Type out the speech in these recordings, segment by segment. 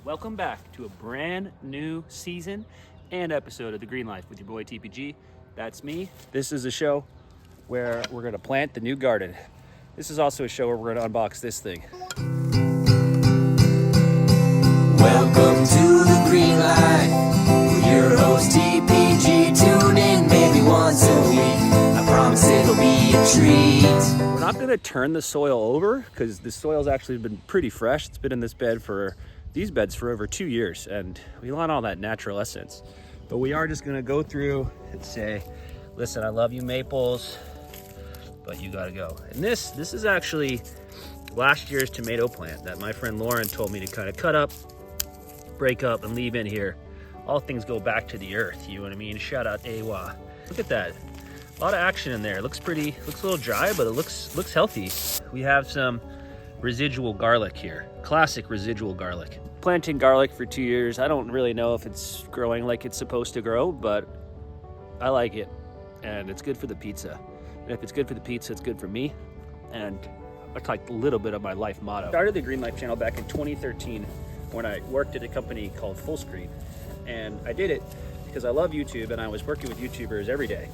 Welcome back to a brand new season and episode of The Green Life with your boy TPG. That's me. This is a show where we're going to plant the new garden. This is also a show where we're going to unbox this thing. Welcome to The Green Life with your host TPG. Tune in maybe once a week. I promise it'll be a treat. We're not going to turn the soil over because the soil's actually been pretty fresh. It's been in these beds for over 2 years, and we want all that natural essence. But we are just going to go through and say, listen, I love you maples, but you got to go. And this is actually last year's tomato plant that my friend Lauren told me to kind of cut up, break up, and leave in here. All things go back to the earth, you know what I mean? Shout out AWA. Look at that. A lot of action in there. Looks a little dry, but it looks healthy. We have some residual garlic here. Classic residual garlic. Planting garlic for 2 years. I don't really know if it's growing like it's supposed to grow, but I like it. And it's good for the pizza. And if it's good for the pizza, it's good for me. And it's like a little bit of my life motto. I started the Green Life channel back in 2013 when I worked at a company called Fullscreen. And I did it because I love YouTube and I was working with YouTubers every day.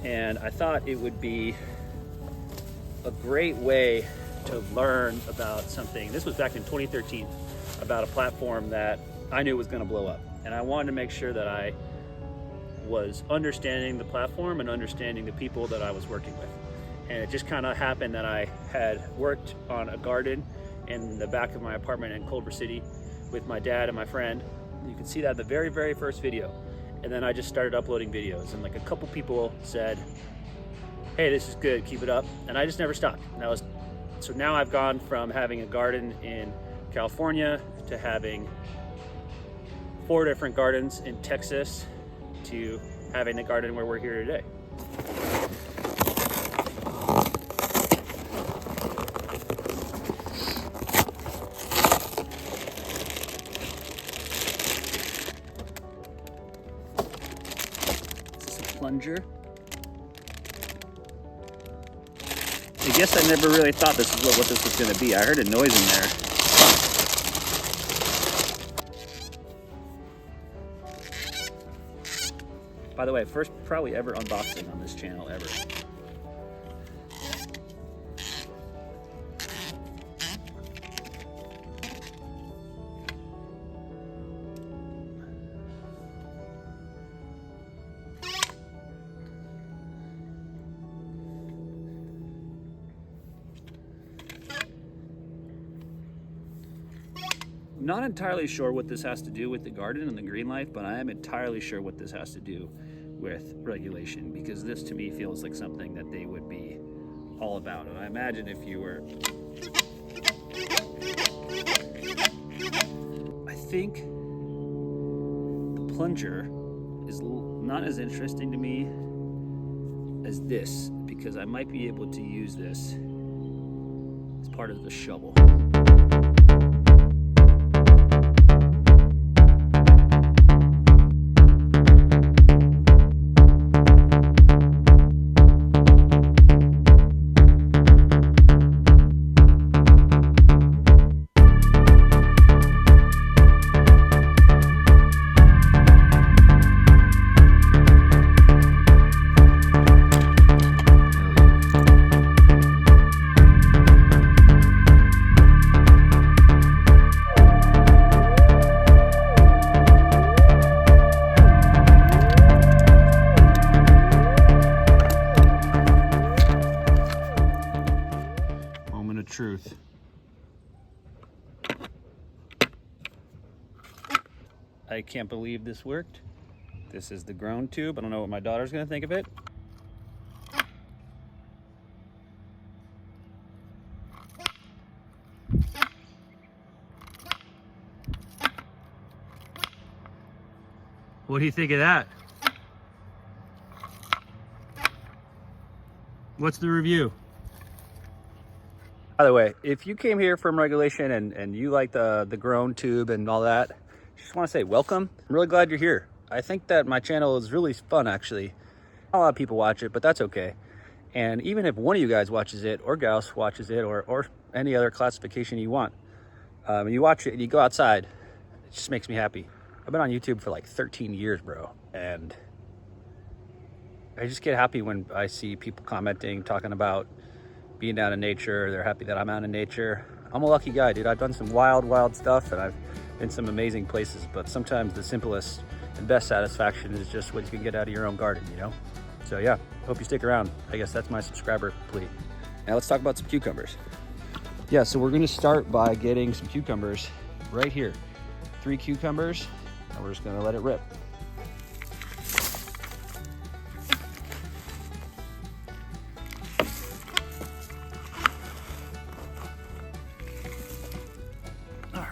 And I thought it would be a great way to learn about something. This was back in 2013, about a platform that I knew was going to blow up. And I wanted to make sure that I was understanding the platform and understanding the people that I was working with. And it just kind of happened that I had worked on a garden in the back of my apartment in Culver City with my dad and my friend. You can see that in the very, very first video. And then I just started uploading videos, and like a couple people said, hey, this is good, keep it up. And I just never stopped. So now I've gone from having a garden in California to having 4 different gardens in Texas to having the garden where we're here today. Is this a plunger? I guess I never really thought this is what this was going to be. I heard a noise in there. By the way, first probably ever unboxing on this channel ever. I'm not entirely sure what this has to do with the garden and the Green Life, but I am entirely sure what this has to do with regulation, because this to me feels like something that they would be all about. And I imagine if you were... I think the plunger is not as interesting to me as this, because I might be able to use this as part of the shovel. Truth. I can't believe this worked. This is the Groan tube. I don't know what my daughter's gonna think of it. What do you think of that? What's the review? By the way, if you came here from regulation and you like the Groan tube and all that, just want to say welcome. I'm really glad you're here. I think that my channel is really fun, actually. Not a lot of people watch it, but that's okay. And even if one of you guys watches it, or gals watches it, or any other classification you want, and you watch it and you go outside, just makes me happy. I've been on YouTube for like 13 years, bro. And I just get happy when I see people commenting, talking about being out in nature. They're happy that I'm out in nature. I'm a lucky guy, dude. I've done some wild stuff, and I've been some amazing places, but sometimes the simplest and best satisfaction is just what you can get out of your own garden, you know? So yeah, hope you stick around. I guess that's my subscriber plea. Now let's talk about some cucumbers. Yeah, so we're gonna start by getting some cucumbers right here. 3 cucumbers, and we're just gonna let it rip. All right.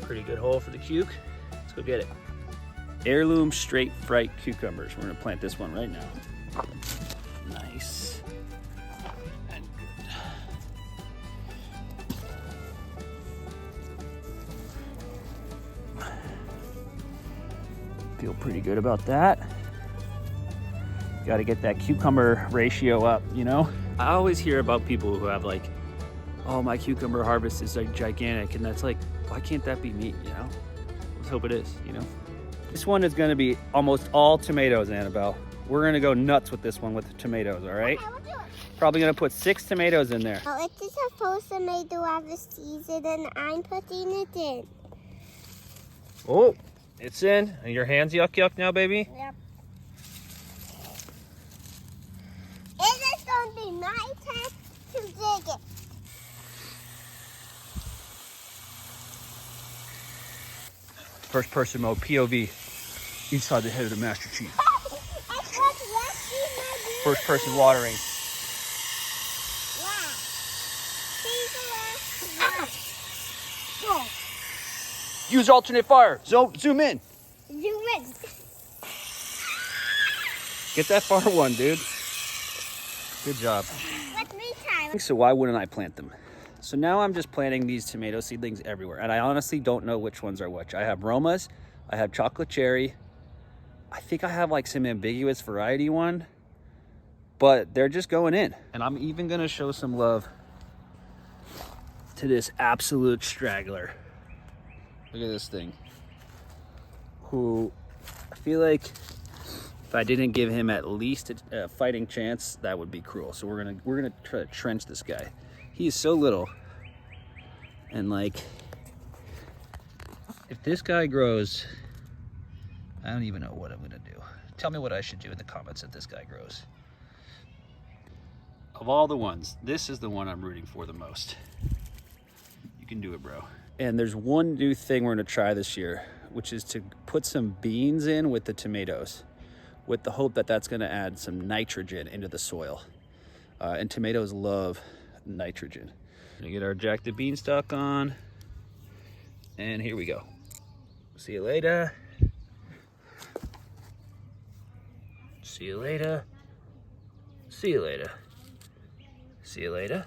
Pretty good hole for the cuke. Let's go get it. Heirloom straight fright cucumbers. We're gonna plant this one right now. Nice and good. Feel pretty good about that. Got to get that cucumber ratio up, you know? I always hear about people who have like, oh, my cucumber harvest is like gigantic, and that's like, why can't that be me, you know? Let's hope it is, you know? This one is gonna be almost all tomatoes, Annabelle. We're gonna go nuts with this one with the tomatoes, all right? Okay, we'll do it. Probably gonna put 6 tomatoes in there. Oh, it's just a first tomato of the season, and I'm putting it in. Oh, it's in. And your hands yuck now, baby? Yep. It is going to be my turn to dig it. First person mode, POV. Inside the head of the Master Chief. First person watering. Use alternate fire. Zoom in. Zoom in. Get that far one, dude. Good job. Let me try. So why wouldn't I plant them? So now I'm just planting these tomato seedlings everywhere. And I honestly don't know which ones are which. I have Romas. I have chocolate cherry. I think I have like some ambiguous variety one. But they're just going in. And I'm even going to show some love to this absolute straggler. Look at this thing. Who I feel like if I didn't give him at least a fighting chance, that would be cruel. So we're gonna try to trench this guy. He is so little, and like, if this guy grows, I don't even know what I'm gonna do. Tell me what I should do in the comments if this guy grows. Of all the ones, this is the one I'm rooting for the most. You can do it, bro. And there's one new thing we're gonna try this year, which is to put some beans in with the tomatoes, with the hope that that's gonna add some nitrogen into the soil. And tomatoes love nitrogen. Gonna get our Jack the Beanstalk on, and here we go. See you later. See you later. See you later. See you later.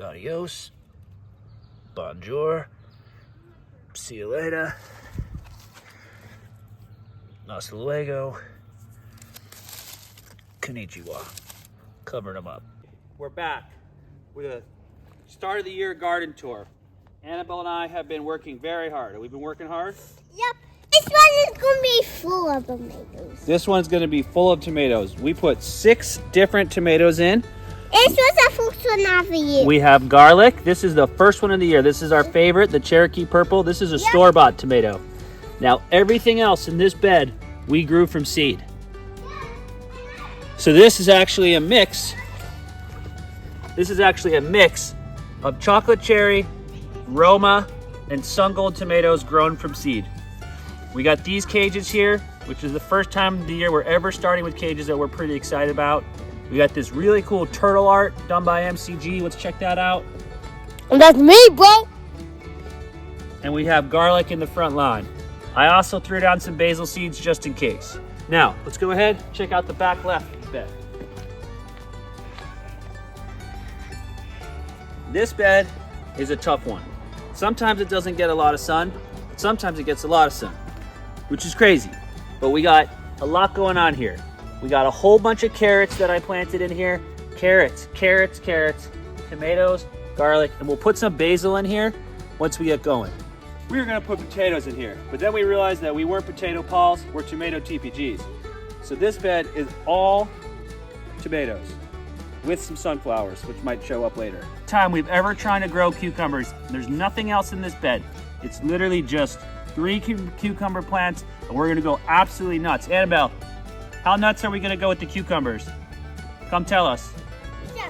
Adios. Bonjour. See you later. Hasta luego. Konnichiwa. Covering them up. We're back with a start of the year garden tour. Annabelle and I have been working very hard. Have we been working hard? Yep. This one is going to be full of tomatoes. This one's going to be full of tomatoes. We put 6 different tomatoes in. This was the first one of the year. We have garlic. This is the first one of the year. This is our favorite, the Cherokee Purple. This is a store-bought tomato. Now, everything else in this bed, we grew from seed. So this is actually a mix. This is actually a mix of chocolate cherry, Roma, and sun gold tomatoes grown from seed. We got these cages here, which is the first time of the year we're ever starting with cages that we're pretty excited about. We got this really cool turtle art done by MCG. Let's check that out. And that's me, bro. And we have garlic in the front line. I also threw down some basil seeds just in case. Now, let's go ahead, check out the back left bed. This bed is a tough one. Sometimes it doesn't get a lot of sun, but sometimes it gets a lot of sun, which is crazy. But we got a lot going on here. We got a whole bunch of carrots that I planted in here. Carrots, tomatoes, garlic, and we'll put some basil in here once we get going. We were gonna put potatoes in here, but then we realized that we weren't potato Pauls, we're tomato TPGs. So this bed is all tomatoes with some sunflowers, which might show up later. Time we've ever tried to grow cucumbers, there's nothing else in this bed. It's literally just 3 cucumber plants, and we're gonna go absolutely nuts. Annabelle, how nuts are we gonna go with the cucumbers? Come tell us. Yeah,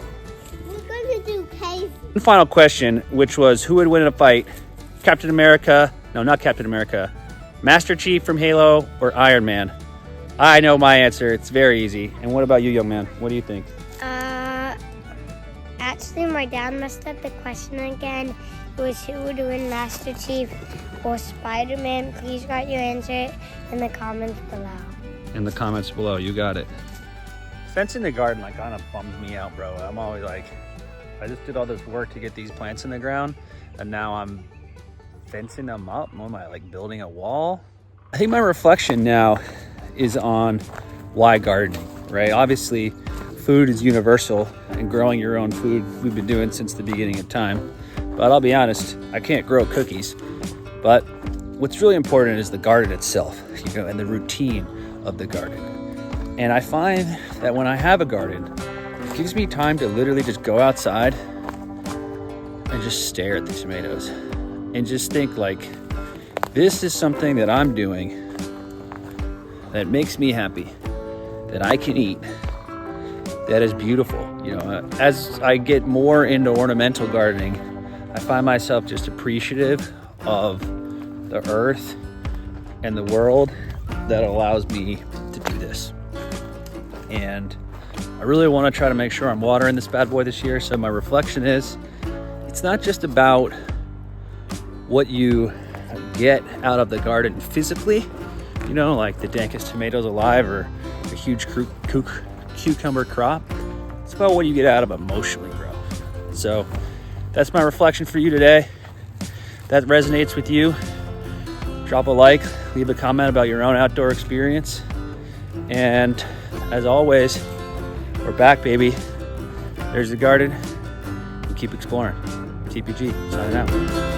we're going to do crazy. One final question, which was who would win in a fight? Captain America, no, not Captain America, Master Chief from Halo or Iron Man? I know my answer, it's very easy. And what about you, young man? What do you think? Actually, my dad messed up the question again. It was who would win, Master Chief or Spider-Man? Please write your answer in the comments below. In the comments below, you got it. Fencing the garden like kind of bums me out, bro. I'm always like, I just did all this work to get these plants in the ground, and now I'm fencing them up. What am I, like building a wall? I think my reflection now is on why gardening, right? Obviously, food is universal, and growing your own food we've been doing since the beginning of time. But I'll be honest, I can't grow cookies. But what's really important is the garden itself, you know, and the routine of the garden. And I find that when I have a garden, it gives me time to literally just go outside and just stare at the tomatoes and just think like, this is something that I'm doing that makes me happy, that I can eat, that is beautiful. You know, as I get more into ornamental gardening, I find myself just appreciative of the earth and the world that allows me to do this. And I really want to try to make sure I'm watering this bad boy this year. So my reflection is, it's not just about what you get out of the garden physically, you know, like the dankest tomatoes alive or a huge cucumber crop. It's about what you get out of emotionally, bro. So that's my reflection for you today. If that resonates with you, drop a like, leave a comment about your own outdoor experience. And as always, we're back, baby. There's the garden. We keep exploring. TPG, signing out.